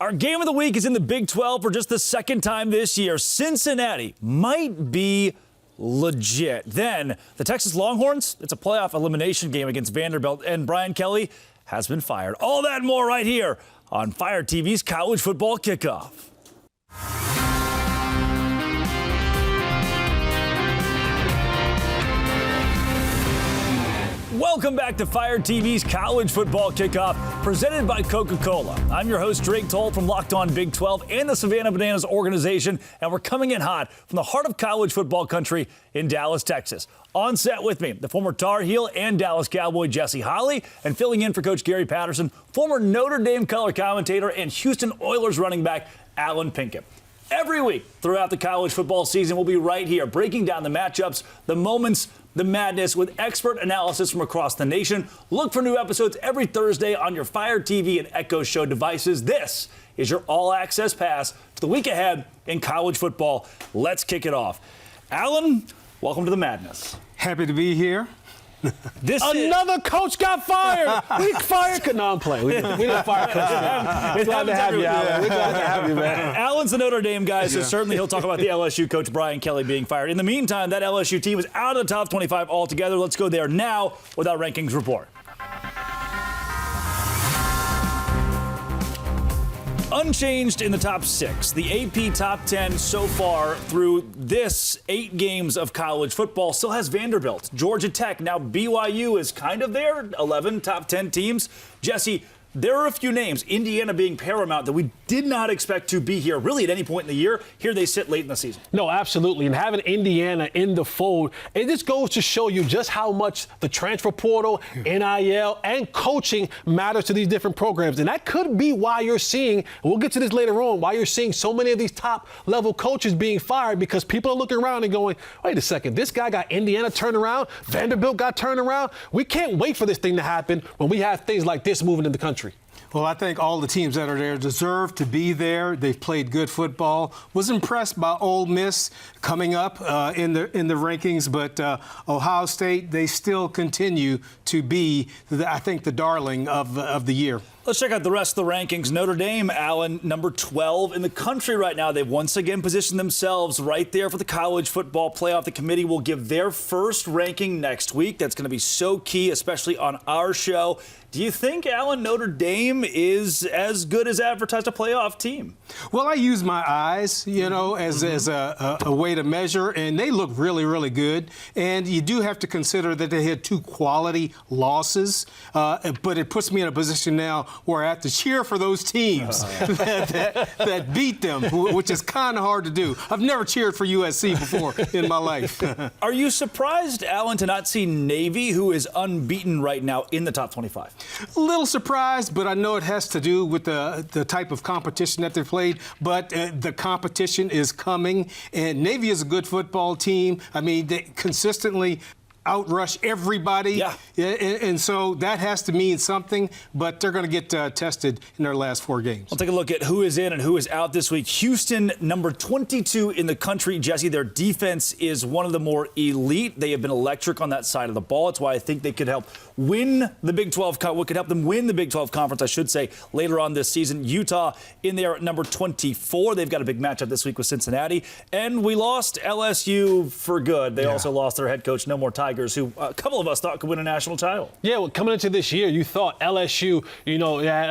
Our game of the week is in the Big 12 for just the second time this year. Cincinnati might be legit. Then the Texas Longhorns, it's a playoff elimination game against Vanderbilt, and Brian Kelly has been fired. All that and more right here on Fire TV's College Football Kickoff. Welcome back to Fire TV's College Football Kickoff, presented by Coca-Cola. I'm your host, Drake Toll from Locked On Big 12 and the Savannah Bananas organization, and we're coming in hot from the heart of college football country in Dallas, Texas. On set with me, the former Tar Heel and Dallas Cowboy Jesse Holley, and filling in for Coach Gary Patterson, former Notre Dame color commentator and Houston Oilers running back Alan Pinkett. Every week throughout the college football season, we'll be right here breaking down the matchups, the moments, the madness with expert analysis from across the nation. Look for new episodes every Thursday on your Fire TV and Echo Show devices. This is your all-access pass to the week ahead in college football. Let's kick it off. Alan, welcome to the madness. Happy to be here. Another coach got fired. We fired. No, I'm playing. We didn't fire Coach. We're glad to have you, Alan. We're glad to have you, man. Alan's the Notre Dame guy, so certainly he'll talk about the LSU coach Brian Kelly being fired. In the meantime, that LSU team is out of the top 25 altogether. Let's go there now with our rankings report. Unchanged in the top 6. The AP top 10 so far through this 8 games of college football still has Vanderbilt, Georgia Tech. Now BYU is kind of there, 11 top 10 teams. Jesse, there are a few names, Indiana being paramount, that we did not expect to be here really at any point in the year. Here they sit late in the season. No, absolutely. And having Indiana in the fold, it just goes to show you just how much the transfer portal, NIL, and coaching matters to these different programs. And that could be why you're seeing, and we'll get to this later on, why you're seeing so many of these top-level coaches being fired, because people are looking around and going, wait a second, this guy got Indiana turned around, Vanderbilt got turned around. We can't wait for this thing to happen when we have things like this moving in the country. Well, I think all the teams that are there deserve to be there. They've played good football. Was impressed by Ole Miss coming up in the rankings, but Ohio State, they still continue to be, I think, the darling of the year. Let's check out the rest of the rankings. Notre Dame, Allen, number 12 in the country right now. They've once again positioned themselves right there for the college football playoff. The committee will give their first ranking next week. That's going to be so key, especially on our show. Do you think, Allen, Notre Dame is as good as advertised a playoff team? Well, I use my eyes, as a way to measure, and they look really, really good. And you do have to consider that they had 2 quality losses, but it puts me in a position now where I have to cheer for those teams that beat them, which is kind of hard to do. I've never cheered for USC before in my life. Are you surprised, Allen, to not see Navy, who is unbeaten right now, in the top 25? A little surprised, but I know it has to do with the type of competition that they played. But the competition is coming, and Navy is a good football team. I mean, they consistently outrush everybody. Yeah. And so that has to mean something, but they're going to get tested in their last 4 games. We'll take a look at who is in and who is out this week. Houston, number 22 in the country. Jesse, their defense is one of the more elite. They have been electric on that side of the ball. It's why I think they could help win the Big 12, what could help them win the Big 12 conference, I should say, later on this season. Utah in there at number 24. They've got a big matchup this week with Cincinnati. And we lost LSU for good. They also lost their head coach, No More Tigers, who a couple of us thought could win a national title. Yeah, well, coming into this year, you thought LSU, they had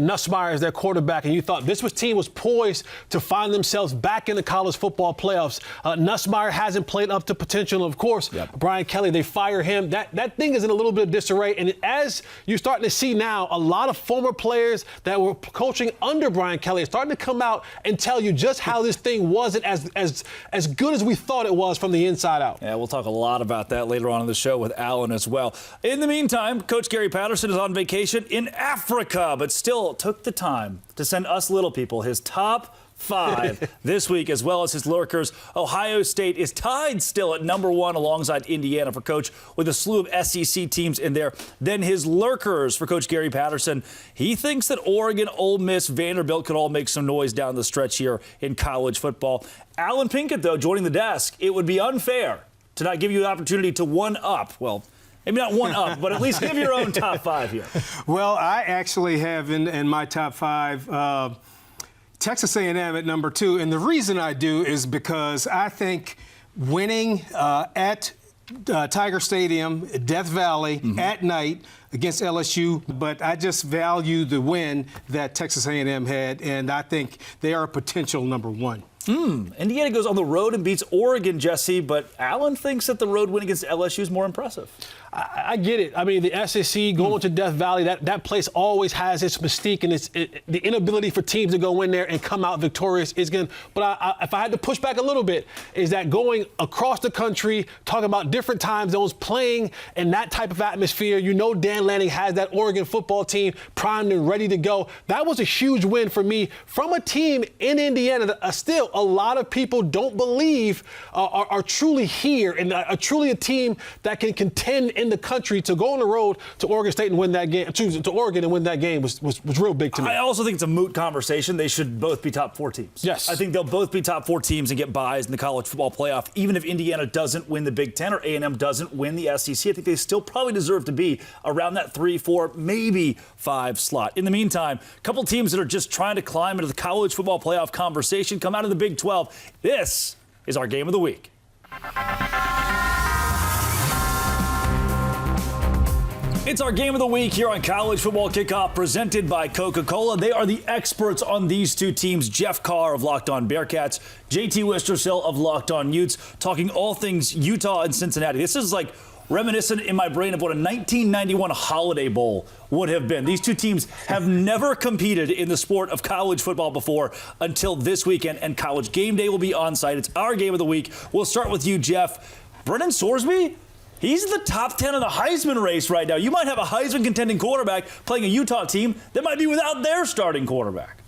Nussmeier as their quarterback, and you thought this team was poised to find themselves back in the college football playoffs. Nussmeier hasn't played up to potential. Of course, Brian Kelly, they fire him. That thing is in a little bit of disarray. And as you're starting to see now, a lot of former players that were coaching under Brian Kelly are starting to come out and tell you just how this thing wasn't as good as we thought it was from the inside out. Yeah, we'll talk a lot about that later on in the show with Alan as well. In the meantime, Coach Gary Patterson is on vacation in Africa, but still took the time to send us little people his top 5 this week, as well as his lurkers. Ohio State is tied still at number 1 alongside Indiana for Coach, with a slew of SEC teams in there. Then his lurkers for Coach Gary Patterson. He thinks that Oregon, Ole Miss, Vanderbilt could all make some noise down the stretch here in college football. Alan Pinkett, though, joining the desk. It would be unfair to not give you the opportunity to one-up. Well, maybe not one up, but at least give your own top 5 here. Well, I actually have in my top 5 Texas A&M at number 2, and the reason I do is because I think winning at Tiger Stadium, Death Valley, at night against LSU, but I just value the win that Texas A&M had, and I think they are a potential number 1. Indiana goes on the road and beats Oregon, Jesse, but Allen thinks that the road win against LSU is more impressive. I get it. I mean, the SEC going to Death Valley, that place always has its mystique, and the inability for teams to go in there and come out victorious is going to. But if I had to push back a little bit, is that going across the country, talking about different time zones, playing in that type of atmosphere, Dan Lanning has that Oregon football team primed and ready to go. That was a huge win for me from a team in Indiana that still a lot of people don't believe are truly here and are truly a team that can contend in the country. To go on the road to Oregon State and win that game, to Oregon and win that game was real big to me. I also think it's a moot conversation. They should both be top 4 teams. Yes. I think they'll both be top 4 teams and get buys in the college football playoff. Even if Indiana doesn't win the Big Ten or A&M doesn't win the SEC, I think they still probably deserve to be around that 3, 4, maybe 5 slot. In the meantime, a couple teams that are just trying to climb into the college football playoff conversation come out of the Big 12. This is our game of the week. It's our game of the week here on College Football Kickoff, presented by Coca-Cola. They are the experts on these two teams. Jeff Carr of Locked On Bearcats, JT Wistersill of Locked On Utes, talking all things Utah and Cincinnati. This is like reminiscent in my brain of what a 1991 Holiday Bowl would have been. These two teams have never competed in the sport of college football before until this weekend, and College Game Day will be on site. It's our game of the week. We'll start with you, Jeff. Brennan Sorsby? He's in the top 10 of the Heisman race right now. You might have a Heisman contending quarterback playing a Utah team that might be without their starting quarterback.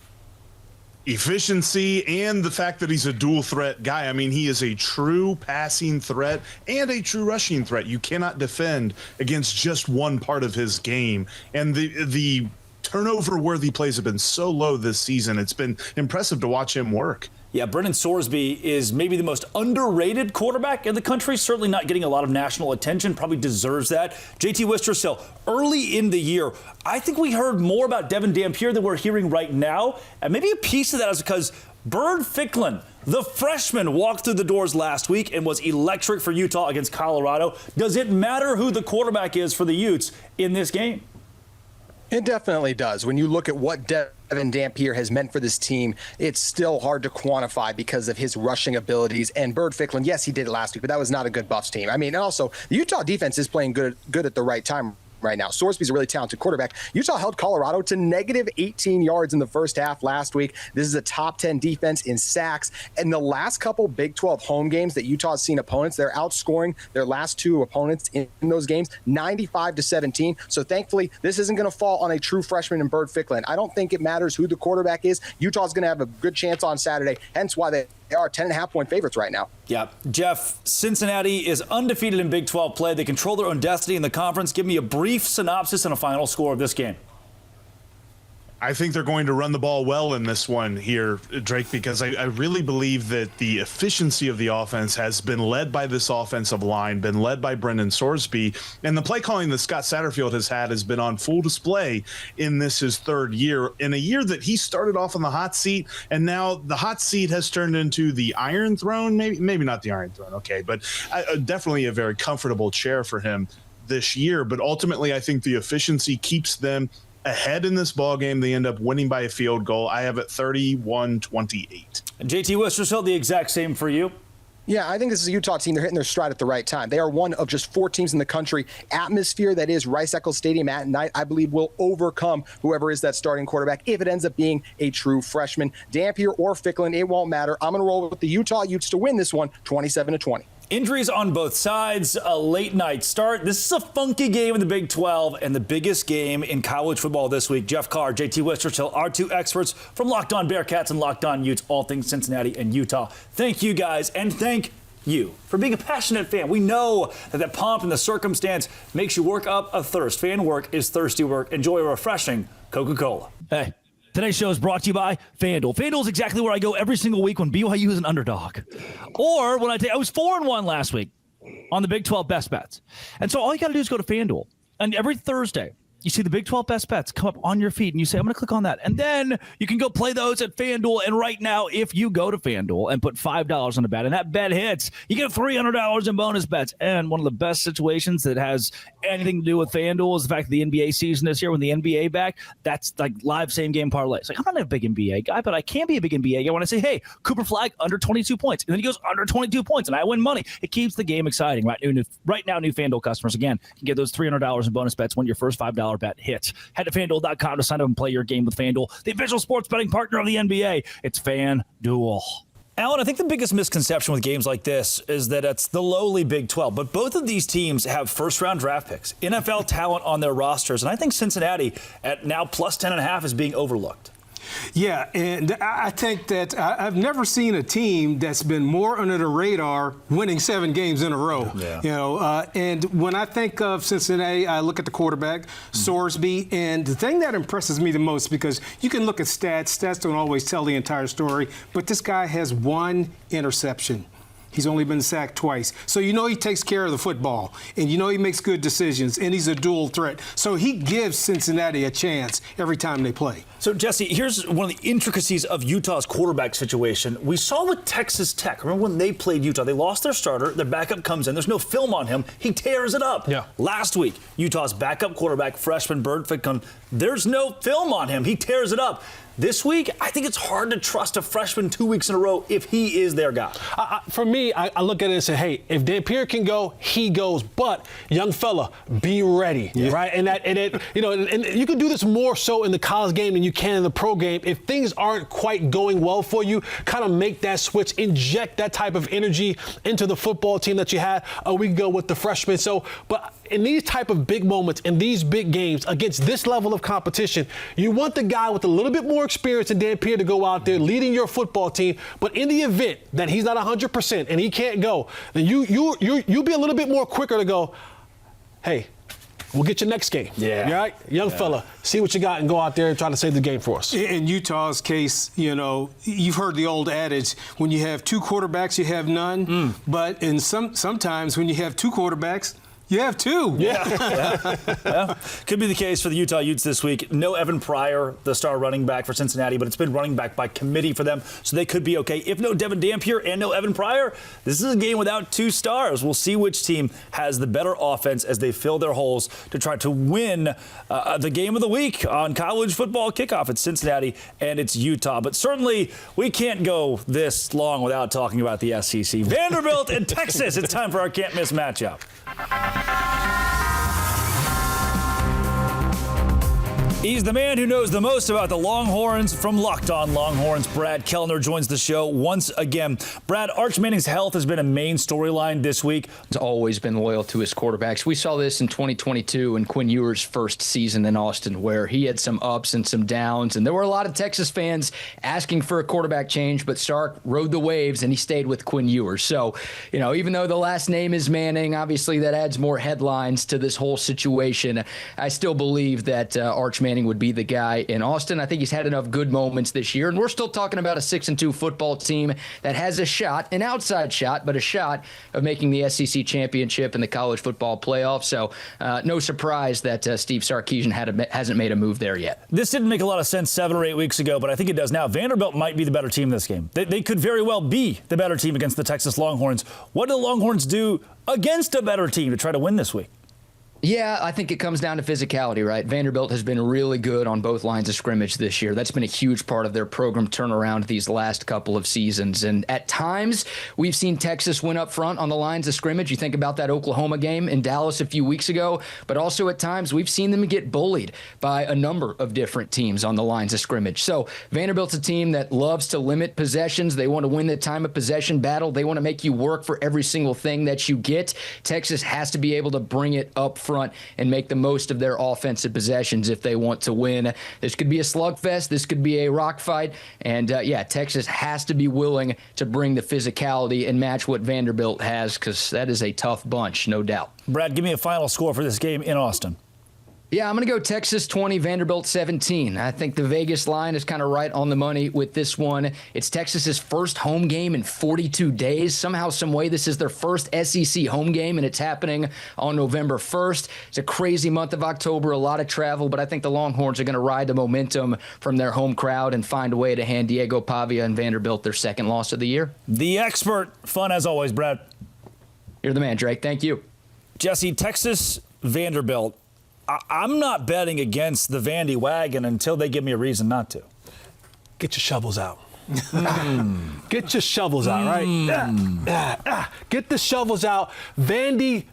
Efficiency and the fact that he's a dual threat guy. I mean, he is a true passing threat and a true rushing threat. You cannot defend against just one part of his game. And the turnover-worthy plays have been so low this season. It's been impressive to watch him work. Yeah, Brennan Sorsby is maybe the most underrated quarterback in the country, certainly not getting a lot of national attention, probably deserves that. JT Wistersill, early in the year, I think we heard more about Devin Dampier than we're hearing right now, and maybe a piece of that is because Bird Ficklin, the freshman, walked through the doors last week and was electric for Utah against Colorado. Does it matter who the quarterback is for the Utes in this game? It definitely does. When you look at what Devin Dampier has meant for this team, it's still hard to quantify because of his rushing abilities. And Bird Ficklin, yes, he did it last week, but that was not a good Buffs team. I mean, and also, the Utah defense is playing good at the right time right now. Sorsby's a really talented quarterback. Utah held Colorado to negative 18 yards in the first half last week. This is a top 10 defense in sacks. And the last couple Big 12 home games that Utah's seen opponents, they're outscoring their last 2 opponents in those games 95-17. So thankfully, this isn't going to fall on a true freshman in Bird Ficklin. I don't think it matters who the quarterback is. Utah's going to have a good chance on Saturday, hence why they are 10.5-point favorites right now. Yeah. Jeff, Cincinnati is undefeated in Big 12 play. They control their own destiny in the conference. Give me a brief synopsis and a final score of this game. I think they're going to run the ball well in this one here, Drake, because I really believe that the efficiency of the offense has been led by this offensive line, been led by Brendan Sorsby, and the play calling that Scott Satterfield has been on full display in this his 3rd year, in a year that he started off on the hot seat, and now the hot seat has turned into the Iron Throne, maybe not the Iron Throne, okay, but definitely a very comfortable chair for him this year. But ultimately, I think the efficiency keeps them ahead in this ball game. They end up winning by a field goal. I have it 31-28. And JT Wistersill, the exact same for you. Yeah, I think this is a Utah team. They're hitting their stride at the right time. They are one of just 4 teams in the country. Atmosphere that is Rice-Eccles Stadium at night, I believe, will overcome whoever is that starting quarterback if it ends up being a true freshman. Dampier or Ficklin, it won't matter. I'm going to roll with the Utah Utes to win this one, 27-20. Injuries on both sides, a late night start. This is a funky game in the Big 12 and the biggest game in college football this week. Jeff Carr, JT Wistersill, our 2 experts from Locked On Bearcats and Locked On Utes, all things Cincinnati and Utah. Thank you guys, and thank you for being a passionate fan. We know that pomp and the circumstance makes you work up a thirst. Fan work is thirsty work. Enjoy a refreshing Coca-Cola. Hey. Today's show is brought to you by FanDuel. FanDuel is exactly where I go every single week when BYU is an underdog. Or when I was 4-1 last week on the Big 12 best bets. And so all you got to do is go to FanDuel. And every Thursday, you see the Big 12 best bets come up on your feed, and you say, I'm going to click on that. And then you can go play those at FanDuel. And right now, if you go to FanDuel and put $5 on a bet, and that bet hits, you get $300 in bonus bets. And one of the best situations that has anything to do with FanDuel is the fact that the NBA season is here. When the NBA back, that's like live same-game parlays. Like, I'm not a big NBA guy, but I can be a big NBA guy when I say, hey, Cooper Flag under 22 points. And then he goes under 22 points, and I win money. It keeps the game exciting. Right now, new FanDuel customers, again, can get those $300 in bonus bets when your first $5 bet hits. Head to FanDuel.com to sign up and play your game with FanDuel, the official sports betting partner of the NBA. It's FanDuel. Alan, I think the biggest misconception with games like this is that it's the lowly Big 12. But both of these teams have first-round draft picks, NFL talent on their rosters. And I think Cincinnati, at now plus 10.5, is being overlooked. Yeah, and I think that I've never seen a team that's been more under the radar winning 7 games in a row. Yeah. And when I think of Cincinnati, I look at the quarterback, Sorsby, and the thing that impresses me the most, because you can look at stats don't always tell the entire story, but this guy has 1 interception. He's only been sacked twice. So you know he takes care of the football, and you know he makes good decisions, and he's a dual threat. So he gives Cincinnati a chance every time they play. So, Jesse, here's one of the intricacies of Utah's quarterback situation. We saw with Texas Tech. Remember when they played Utah? They lost their starter. Their backup comes in. There's no film on him. He tears it up. Yeah. Last week, Utah's backup quarterback, freshman Birdfick, there's no film on him. He tears it up. This week, I think it's hard to trust a freshman 2 weeks in a row if he is their guy. For me, I look at it and say, hey, if Dampier can go, he goes. But young fella, be ready, right? And you can do this more so in the college game than you can in the pro game. If things aren't quite going well for you, kind of make that switch, inject that type of energy into the football team that you had a week ago with the freshmen. But in these type of big moments, in these big games, against this level of competition, you want the guy with a little bit more experience than Dampier to go out there leading your football team. But in the event that he's not 100% and he can't go, then you be a little bit more quicker to go, hey, we'll get you next game. Yeah. You all right? Young fella, see what you got and go out there and try to save the game for us. In Utah's case, you've heard the old adage, when you have 2 quarterbacks, you have none. But sometimes when you have 2 quarterbacks, you have 2. Yeah. Could be the case for the Utah Utes this week. No Evan Pryor, the star running back for Cincinnati, but it's been running back by committee for them, so they could be okay. If no Devin Dampier and no Evan Pryor, this is a game without 2 stars. We'll see which team has the better offense as they fill their holes to try to win the game of the week on college football kickoff. It's Cincinnati and it's Utah. But certainly we can't go this long without talking about the SEC. Vanderbilt and Texas. It's time for our can't-miss matchup. He's the man who knows the most about the Longhorns. From Locked On Longhorns, Brad Kellner joins the show once again. Brad, Arch Manning's health has been a main storyline this week. He's always been loyal to his quarterbacks. We saw this in 2022 in Quinn Ewers' first season in Austin, where he had some ups and some downs, and there were a lot of Texas fans asking for a quarterback change, but Sark rode the waves, and he stayed with Quinn Ewers. So, even though the last name is Manning, obviously that adds more headlines to this whole situation. I still believe that Arch Manning would be the guy in Austin. I think he's had enough good moments this year, and we're still talking about a 6-2 football team that has a shot, an outside shot, but a shot of making the SEC championship and the college football playoff. So no surprise that Steve Sarkisian hasn't made a move there yet. This didn't make a lot of sense 7 or 8 weeks ago, but I think it does now. Vanderbilt might be the better team this game. They could very well be the better team against the Texas Longhorns. What do the Longhorns do against a better team to try to win this week? Yeah, I think it comes down to physicality, right? Vanderbilt has been really good on both lines of scrimmage this year. That's been a huge part of their program turnaround these last couple of seasons. And at times, we've seen Texas win up front on the lines of scrimmage. You think about that Oklahoma game in Dallas a few weeks ago. But also at times, we've seen them get bullied by a number of different teams on the lines of scrimmage. So Vanderbilt's a team that loves to limit possessions. They want to win the time of possession battle. They want to make you work for every single thing that you get. Texas has to be able to bring it up front and make the most of their offensive possessions if they want to win. This could be a slugfest. This could be a rock fight. And, Texas has to be willing to bring the physicality and match what Vanderbilt has, because that is a tough bunch, no doubt. Brad, give me a final score for this game in Austin. Yeah, I'm going to go Texas 20, Vanderbilt 17. I think the Vegas line is kind of right on the money with this one. It's Texas's first home game in 42 days. Somehow, some way, this is their first SEC home game, and it's happening on November 1st. It's a crazy month of October, a lot of travel, but I think the Longhorns are going to ride the momentum from their home crowd and find a way to hand Diego Pavia and Vanderbilt their second loss of the year. The expert. Fun as always, Brad. You're the man, Drake. Thank you. Jesse, Texas, Vanderbilt. I'm not betting against the Vandy wagon until they give me a reason not to. Get your shovels out. Get your shovels out, right? Get the shovels out. Vandy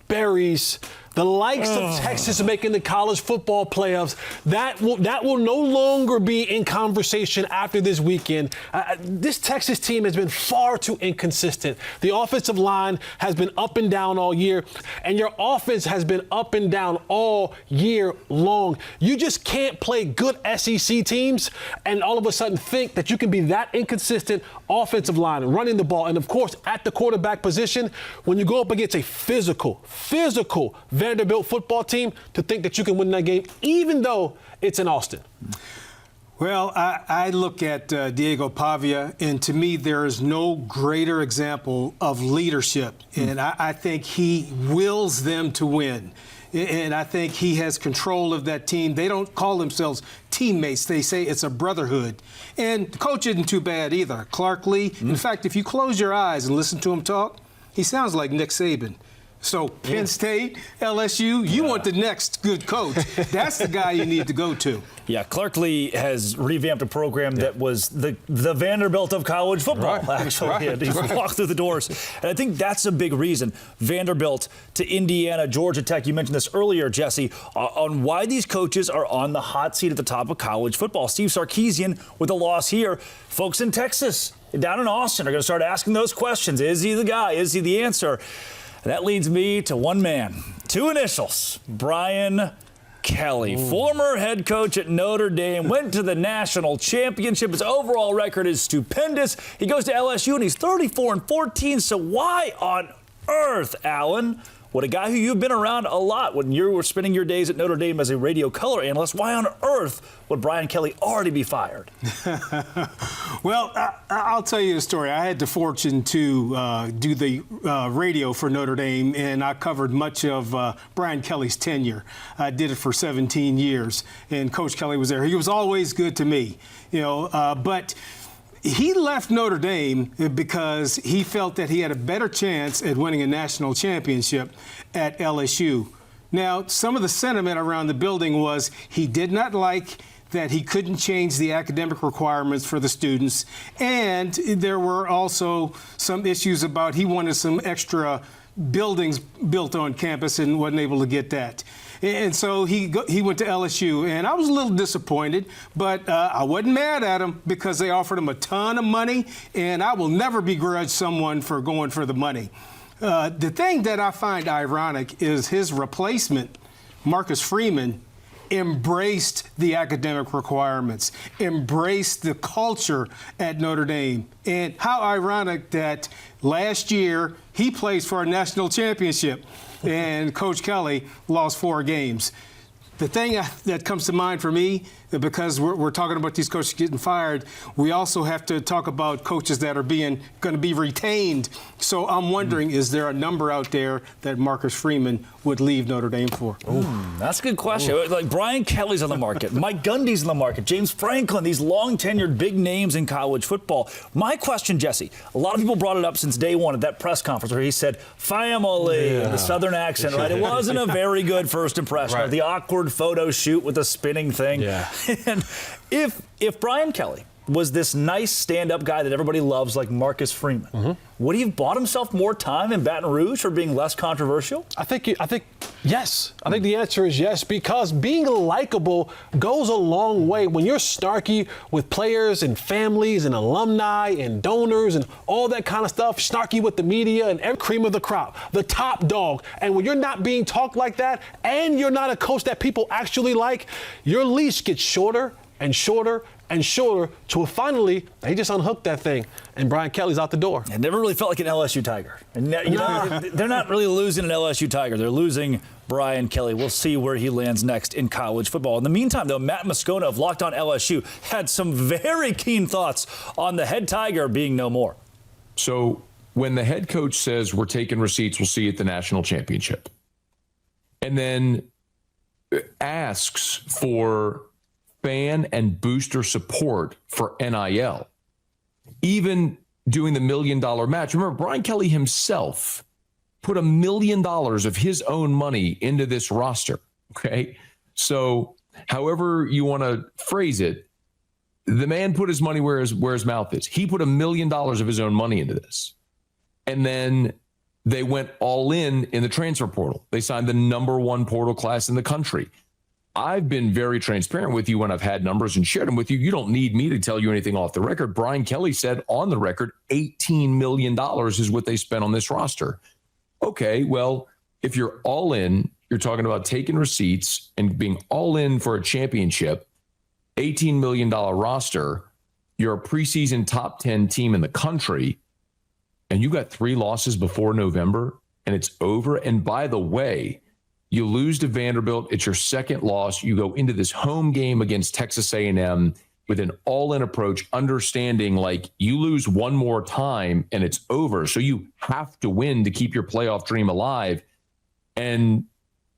buries the likes of Texas making the college football playoffs. That will no longer be in conversation after this weekend. This Texas team has been far too inconsistent. The offensive line has been up and down all year, and your offense has been up and down all year long. You just can't play good SEC teams and all of a sudden think that you can be that inconsistent offensive line and running the ball. And, of course, at the quarterback position, when you go up against a physical Vanderbilt football team, to think that you can win that game, even though it's in Austin. Well, I look at Diego Pavia, and to me, there is no greater example of leadership. And I think he wills them to win. And I think he has control of that team. They don't call themselves teammates. They say it's a brotherhood. And the coach isn't too bad either. Clark Lee, in fact, if you close your eyes and listen to him talk, he sounds like Nick Saban. So Penn State, LSU, you want the next good coach. That's the guy you need to go to. Yeah, Clark Lee has revamped a program that was the Vanderbilt of college football, actually. He's walked through the doors. And I think that's a big reason. Vanderbilt to Indiana, Georgia Tech, you mentioned this earlier, Jesse, on why these coaches are on the hot seat at the top of college football. Steve Sarkisian with a loss here. Folks in Texas, down in Austin, are going to start asking those questions. Is he the guy? Is he the answer? And that leads me to one man, two initials, Brian Kelly, former head coach at Notre Dame, went to the national championship. His overall record is stupendous. He goes to LSU, and he's 34-14. So why on earth, Alan, would a guy who you've been around a lot when you were spending your days at Notre Dame as a radio color analyst, why on earth would Brian Kelly already be fired? Well, I'll tell you a story. I had the fortune to do the radio for Notre Dame, and I covered much of Brian Kelly's tenure. I did it for 17 years, and Coach Kelly was there. He was always good to me, but he left Notre Dame because he felt that he had a better chance at winning a national championship at LSU. Now, some of the sentiment around the building was he did not like that he couldn't change the academic requirements for the students, and there were also some issues about he wanted some extra buildings built on campus and wasn't able to get that. And so he went to LSU, and I was a little disappointed, but I wasn't mad at him because they offered him a ton of money, and I will never begrudge someone for going for the money. The thing that I find ironic is his replacement, Marcus Freeman, embraced the academic requirements, embraced the culture at Notre Dame. And how ironic that last year he plays for a national championship and Coach Kelly lost 4 games. The thing that comes to mind for me, because we're talking about these coaches getting fired, we also have to talk about coaches that are going to be retained. So I'm wondering, is there a number out there that Marcus Freeman would leave Notre Dame for? That's a good question. Like Brian Kelly's on the market, Mike Gundy's on the market, James Franklin, these long-tenured big names in college football. My question, Jesse, a lot of people brought it up since day one at that press conference where he said, family, the Southern accent, right? It wasn't a very good first impression. Right. The awkward photo shoot with the spinning thing. Yeah. And if Brian Kelly was this nice stand-up guy that everybody loves like Marcus Freeman, would he have bought himself more time in Baton Rouge for being less controversial? I think yes. I think the answer is yes, because being likable goes a long way. When you're snarky with players and families and alumni and donors and all that kind of stuff, snarky with the media and every cream of the crop, the top dog. And when you're not being talked like that and you're not a coach that people actually like, your leash gets shorter and shorter and shorter to finally, they just unhooked that thing, and Brian Kelly's out the door. It never really felt like an LSU Tiger. And they're not really losing an LSU Tiger. They're losing Brian Kelly. We'll see where he lands next in college football. In the meantime, though, Matt Moscona of Locked On LSU had some very keen thoughts on the head Tiger being no more. So when the head coach says we're taking receipts, we'll see you at the national championship, and then asks for fan and booster support for NIL, even doing the $1 million match. Remember, Brian Kelly himself put $1 million of his own money into this roster. Okay. So however you want to phrase it, the man put his money where his mouth is. He put $1 million of his own money into this. And then they went all in the transfer portal. They signed the #1 portal class in the country. I've been very transparent with you when I've had numbers and shared them with you. You don't need me to tell you anything off the record. Brian Kelly said on the record, $18 million is what they spent on this roster. Okay, well, if you're all in, you're talking about taking receipts and being all in for a championship, $18 million roster, you're a preseason top 10 team in the country, and you got 3 losses before November, and it's over. And by the way, you lose to Vanderbilt. It's your second loss. You go into this home game against Texas A&M with an all-in approach, understanding like you lose one more time and it's over. So you have to win to keep your playoff dream alive. And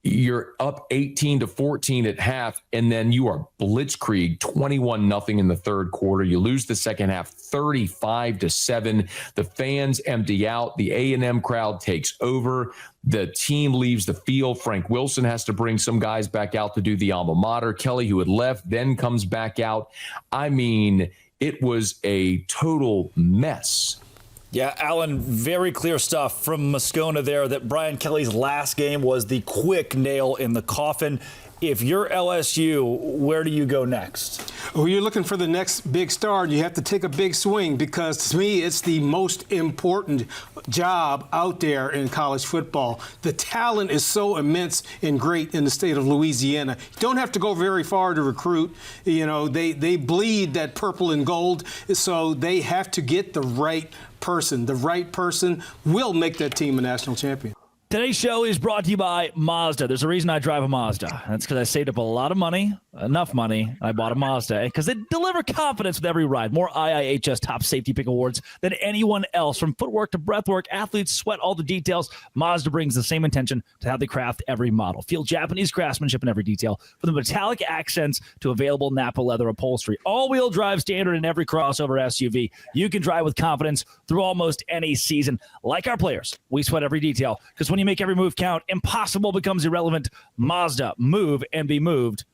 you're up 18-14 at half, and then you are blitzkrieg 21-0 in the third quarter. You lose the second half 35-7. The fans empty out. The A&M crowd takes over. The team leaves the field. Frank Wilson has to bring some guys back out to do the alma mater. Kelly, who had left, then comes back out. I mean, it was a total mess. Yeah, Alan, very clear stuff from Moscona there that Brian Kelly's last game was the quick nail in the coffin. If you're LSU, where do you go next? Well, you're looking for the next big star. You have to take a big swing because, to me, it's the most important job out there in college football. The talent is so immense and great in the state of Louisiana. You don't have to go very far to recruit. You know, they bleed that purple and gold, so they have to get the right person. The right person will make that team a national champion. Today's show is brought to you by Mazda. There's a reason I drive a Mazda. That's because I saved up a lot of money, enough money. I bought a Mazda because they deliver confidence with every ride. More IIHS top safety pick awards than anyone else. From footwork to breathwork, athletes sweat all the details. Mazda brings the same intention to how they craft every model. Feel Japanese craftsmanship in every detail, from the metallic accents to available Napa leather upholstery. All-wheel drive standard in every crossover SUV. You can drive with confidence through almost any season. Like our players, we sweat every detail because when you make every move count, impossible becomes irrelevant. Mazda, move and be moved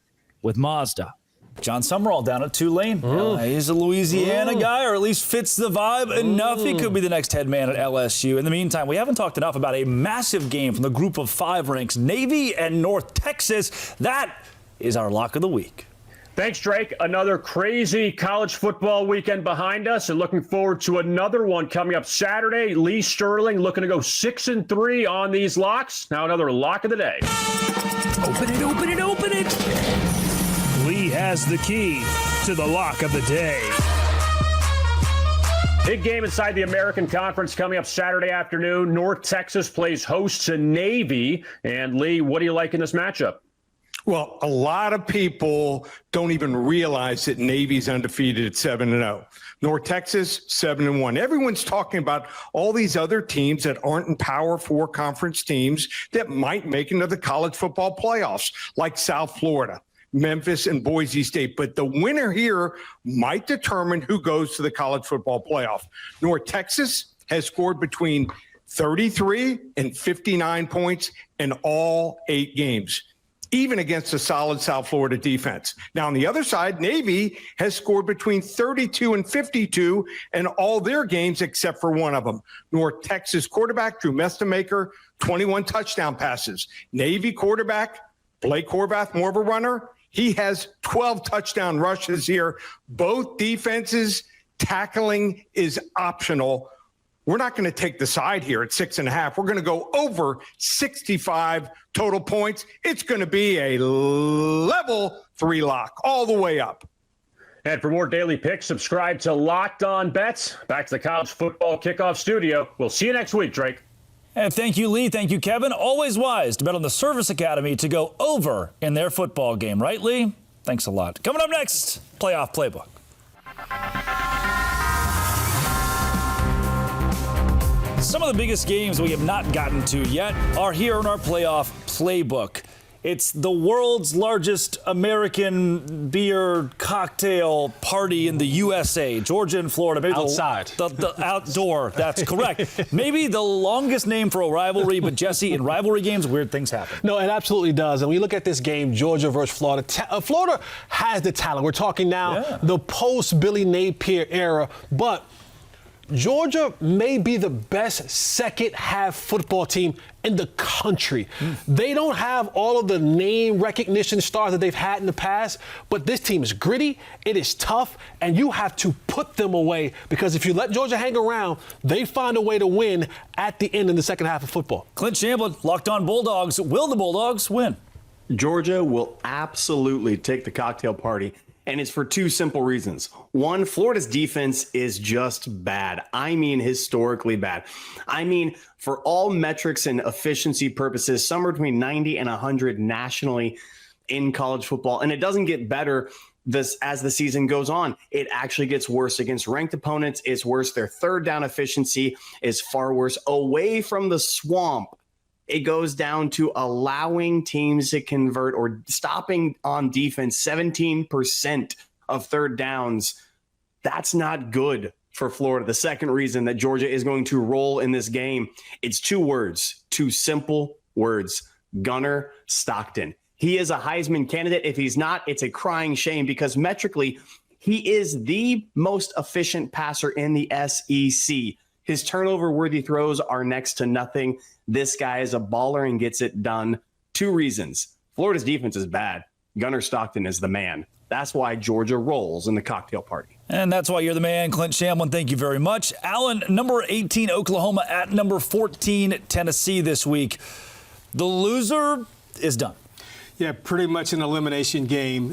with Mazda. John Summerall down at Tulane. He's a Louisiana guy, or at least fits the vibe enough. He could be the next head man at LSU. In the meantime, we haven't talked enough about a massive game from the group of 5 ranks, Navy and North Texas. That is our lock of the week. Thanks, Drake. Another crazy college football weekend behind us, and looking forward to another one coming up Saturday. Lee Sterling looking to go 6-3 on these locks. Now another lock of the day. Open it, open it, open it. Lee has the key to the lock of the day. Big game inside the American Conference coming up Saturday afternoon. North Texas plays host to Navy. And Lee, what do you like in this matchup? Well, a lot of people don't even realize that Navy's undefeated at 7-0. North Texas, 7-1. Everyone's talking about all these other teams that aren't in Power 4 conference teams that might make it into the college football playoffs, like South Florida, Memphis, and Boise State. But the winner here might determine who goes to the college football playoff. North Texas has scored between 33 and 59 points in all 8 games, even against a solid South Florida defense. Now, on the other side, Navy has scored between 32 and 52 in all their games except for one of them. North Texas quarterback Drew Mestamaker, 21 touchdown passes. Navy quarterback Blake Horvath, more of a runner. He has 12 touchdown rushes here. Both defenses, tackling is optional. We're not going to take the side here at 6.5. We're going to go over 65 total points. It's going to be a level 3 lock all the way up. And for more daily picks, subscribe to Locked On Bets. Back to the college football kickoff studio. We'll see you next week, Drake. And thank you, Lee. Thank you, Kevin. Always wise to bet on the Service Academy to go over in their football game. Right, Lee? Thanks a lot. Coming up next, Playoff Playbook. Some of the biggest games we have not gotten to yet are here in our Playoff Playbook. It's the world's largest American beer cocktail party in the USA, Georgia and Florida. Maybe outside. The outdoor, that's correct. Maybe the longest name for a rivalry, but Jesse, in rivalry games, weird things happen. No, it absolutely does. And we look at this game, Georgia versus Florida. Florida has the talent. We're talking now the post-Billy Napier era, but Georgia may be the best second-half football team in the country. They don't have all of the name recognition stars that they've had in the past, but this team is gritty, it is tough, and you have to put them away because if you let Georgia hang around, they find a way to win at the end in the second half of football. Clint Chambliss, Locked On Bulldogs. Will the Bulldogs win? Georgia will absolutely take the cocktail party. And it's for two simple reasons. One, Florida's defense is just bad. I mean, historically bad. I mean, for all metrics and efficiency purposes, somewhere between 90 and 100 nationally in college football. And it doesn't get better as the season goes on. It actually gets worse against ranked opponents. It's worse. Their third down efficiency is far worse. Away from the swamp, it goes down to allowing teams to convert or stopping on defense 17% of third downs. That's not good for Florida. The second reason that Georgia is going to roll in this game, it's two words, two simple words: Gunnar Stockton. He is a Heisman candidate. If he's not, it's a crying shame because metrically, he is the most efficient passer in the SEC. His turnover-worthy throws are next to nothing. This guy is a baller and gets it done. Two reasons. Florida's defense is bad. Gunnar Stockton is the man. That's why Georgia rolls in the cocktail party. And that's why you're the man, Clint Chambliss. Thank you very much. Alan, number 18, Oklahoma at number 14, Tennessee this week. The loser is done. Yeah, pretty much an elimination game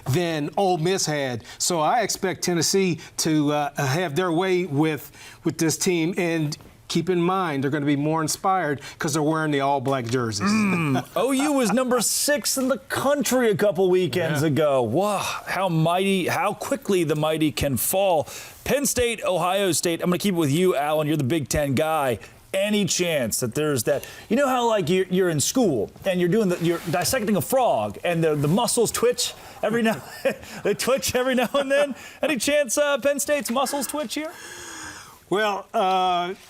than Ole Miss had. So I expect Tennessee to have their way with this team. And keep in mind, they're going to be more inspired because they're wearing the all-black jerseys. OU was number 6 in the country a couple weekends ago. Wow, how quickly the mighty can fall. Penn State, Ohio State. I'm going to keep it with you, Alan. You're the Big Ten guy. Any chance that there's that? You know how like you're in school and you're dissecting a frog and the muscles twitch every now they twitch every now and then. Any chance Penn State's muscles twitch here? Well,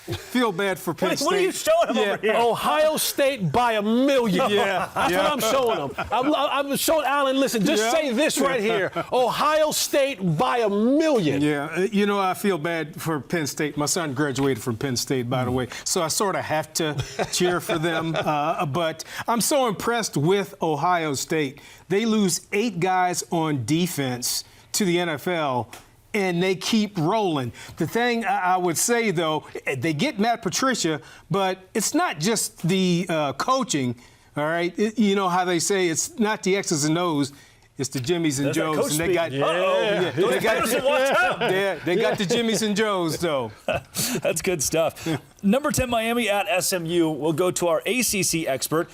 feel bad for Penn State. What are you showing them over here? Ohio State by 1 million. That's what I'm showing them. I'm showing Alan, listen, just say this right here. Ohio State by 1 million. Yeah, you know, I feel bad for Penn State. My son graduated from Penn State, by the way, so I sort of have to cheer for them. But I'm so impressed with Ohio State. They lose 8 guys on defense to the NFL, and they keep rolling. The thing I would say, though, they get Matt Patricia, but it's not just the coaching, all right? You know how they say it's not the X's and O's, it's the Jimmies and Joes. And they got, they got the Jimmies and Joes, though. That's good stuff. Number 10, Miami at SMU. We'll go to our ACC expert.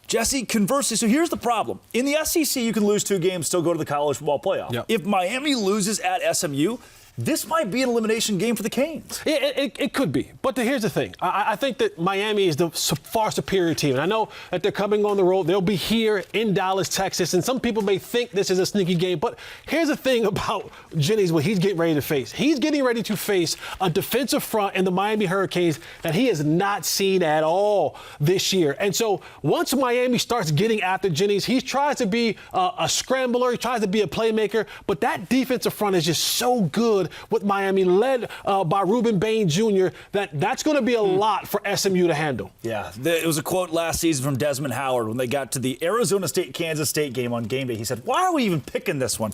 Jesse, conversely, so here's the problem. In the SEC, you can lose 2 games, still go to the college football playoff. Yep. If Miami loses at SMU, this might be an elimination game for the Canes. It could be. But here's the thing. I think that Miami is the far superior team. And I know that they're coming on the road. They'll be here in Dallas, Texas. And some people may think this is a sneaky game. But here's the thing about Jennings, what he's getting ready to face. He's getting ready to face a defensive front in the Miami Hurricanes that he has not seen at all this year. And so once Miami starts getting after Jennings, he tries to be a scrambler. He tries to be a playmaker. But that defensive front is just so good with Miami, led by Reuben Bain Jr., that's going to be a lot for SMU to handle. Yeah, it was a quote last season from Desmond Howard when they got to the Arizona State-Kansas State game on game day. He said, why are we even picking this one?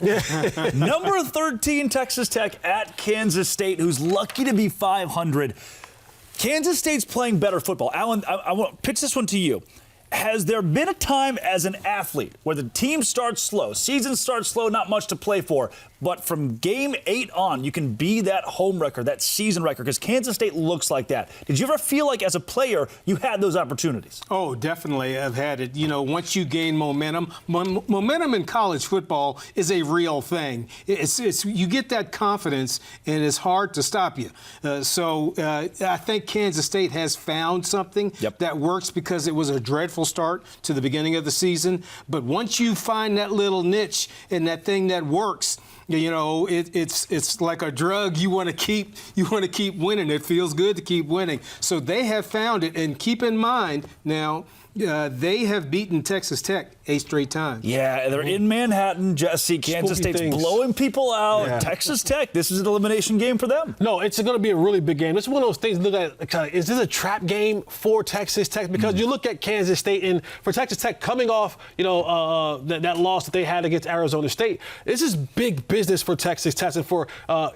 Number 13, Texas Tech at Kansas State, who's lucky to be 500. Kansas State's playing better football. Alan, I want to pitch this one to you. Has there been a time as an athlete where the team starts slow, season starts slow, not much to play for, But from game 8 on, you can be that home record, that season record, because Kansas State looks like that. Did you ever feel like as a player you had those opportunities? Oh, definitely. I've had it. You know, once you gain momentum, momentum in college football is a real thing. It's you get that confidence, and it's hard to stop you. So I think Kansas State has found something that works, because it was a dreadful start to the beginning of the season. But once you find that little niche and that thing that works, you know, it's like a drug. You want to keep winning. It feels good to keep winning. So they have found it. And keep in mind now, they have beaten Texas Tech 8 straight times. Yeah, they're in Manhattan, Jesse. Kansas State's blowing people out. Yeah. Texas Tech, this is an elimination game for them. No, it's going to be a really big game. It's one of those things, look at, is this a trap game for Texas Tech? Because you look at Kansas State, and for Texas Tech coming off, you know, that loss that they had against Arizona State, this is big business for Texas Tech. And for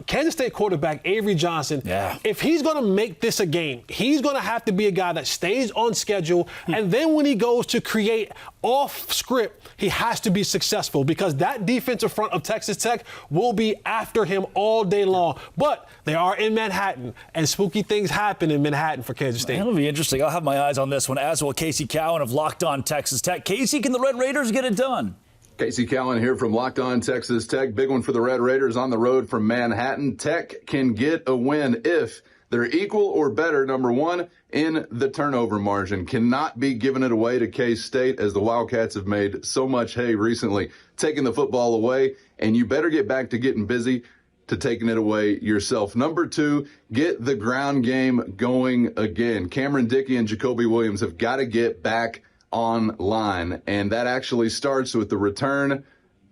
Kansas State quarterback Avery Johnson, if he's going to make this a game, he's going to have to be a guy that stays on schedule, and then when he goes to create off script, he has to be successful, because that defensive front of Texas Tech will be after him all day long. But they are in Manhattan, and spooky things happen in Manhattan for Kansas State. That'll be interesting. I'll have my eyes on this one, as will Casey Cowan of Locked On Texas Tech. Casey, can the Red Raiders get it done? Casey Cowan here from Locked On Texas Tech. Big one for the Red Raiders on the road from Manhattan. Tech can get a win if they're equal or better, number one, in the turnover margin. Cannot be giving it away to K-State, as the Wildcats have made so much hay recently, taking the football away, and you better get back to getting busy to taking it away yourself. Number two, get the ground game going again. Cameron Dickey and Jacoby Williams have got to get back online, and that actually starts with the return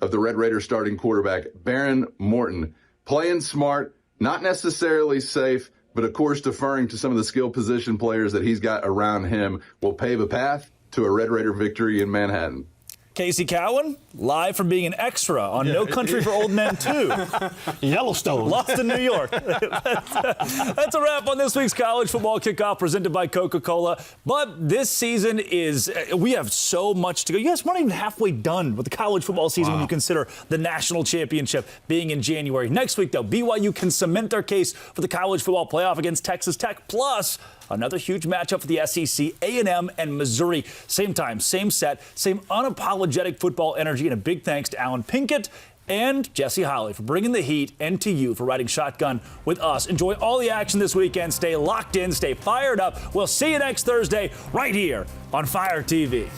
of the Red Raiders starting quarterback, Baron Morton. Playing smart, not necessarily safe, but of course deferring to some of the skill position players that he's got around him will pave a path to a Red Raider victory in Manhattan. Casey Cowan, live from being an extra on No Country for Old Men 2. Yellowstone. Lost in New York. That's a wrap on this week's College Football Kickoff presented by Coca-Cola. But this season we have so much to go. You guys, we're not even halfway done with the college football season when you consider the national championship being in January. Next week, though, BYU can cement their case for the college football playoff against Texas Tech. Plus, another huge matchup for the SEC, A&M and Missouri. Same time, same set, same unapologetic football energy, and a big thanks to Alan Pinkett and Jesse Holley for bringing the heat, and to you for riding shotgun with us. Enjoy all the action this weekend. Stay locked in, stay fired up. We'll see you next Thursday right here on Fire TV.